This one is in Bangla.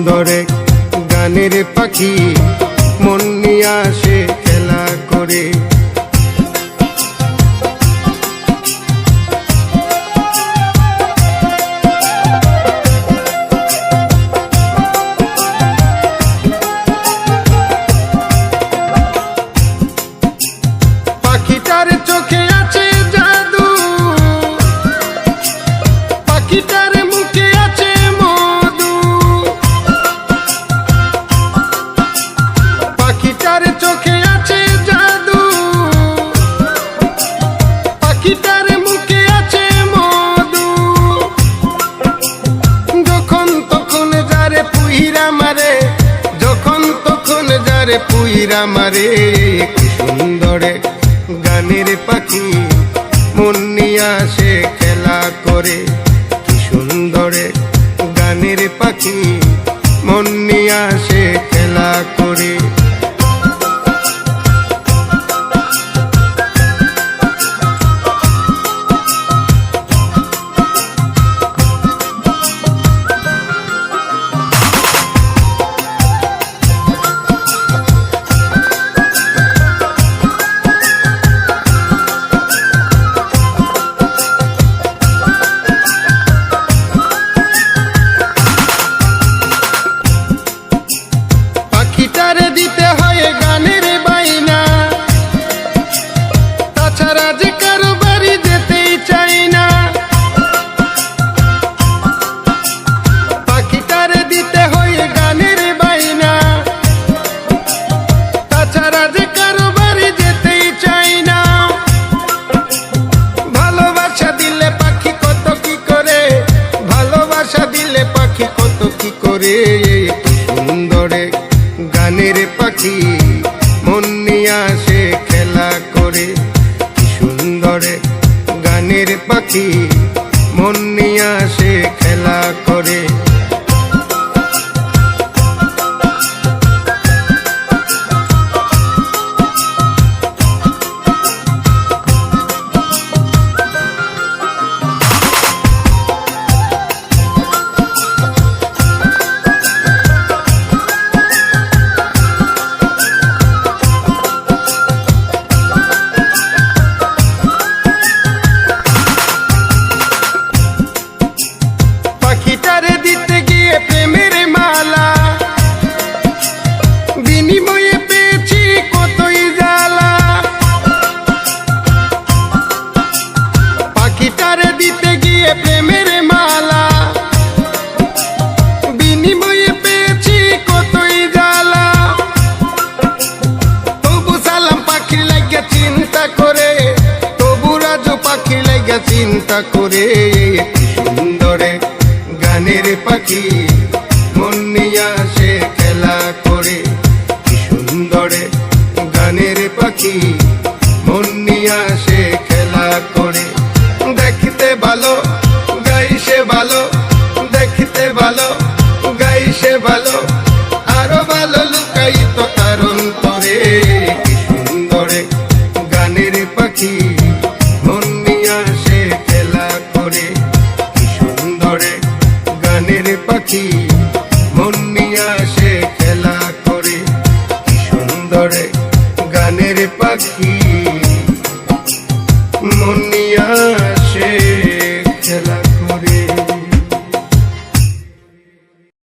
সুন্দর এক গানের পাখি মন নিয়ে আসে খেলা করে। পাখিটার চোখে আছে জাদু, পাখিটার মুখে আছে মধু, পাখিটার চোখে আছে জাদু, পাখিটার মুখে আছে মধু। যখন তখন যারে পুইরা মারে, যখন তখন যারে পুইরা মারে, কি সুন্দর এক গানের পাখি মন নিয়ে আসে খেলা করে। কি সুন্দর এক গানের পাখি মন নিয়ে আসে খেলা করে। পাখিটারে দিতে হয় গানের বাইনা, তাছাড়া যে কারো বাড়ি যেতেই চাই না। পাখিটারে দিতে হয় গানের বাইনা, তাছাড়া যে কারো বাড়ি যেতেই চাই না। ভালোবাসা দিলে পাখি কত কি করে, ভালোবাসা দিলে পাখি কত কি করে। কি সুন্দর এক গানের পাখি মন নিয়ে আসে খেলা করে। কি সুন্দর এক গানের পাখি মন নিয়ে আসে খেলা করে। পাখিটারে দিতে গিয়ে প্রেমের মালা, বিনিময়ে পেয়েছি কতই জ্বালা। পাখিটারে দিতে গিয়ে প্রেমের মালা, বিনিময়ে পেয়েছি কতই জ্বালা। তবু সালাম পাখির লাগিয়া চিন্তা করে, তবু রাজু পাখির লাগিয়া চিন্তা করে। কি সুন্দর এক গানের পাখি মন নিয়া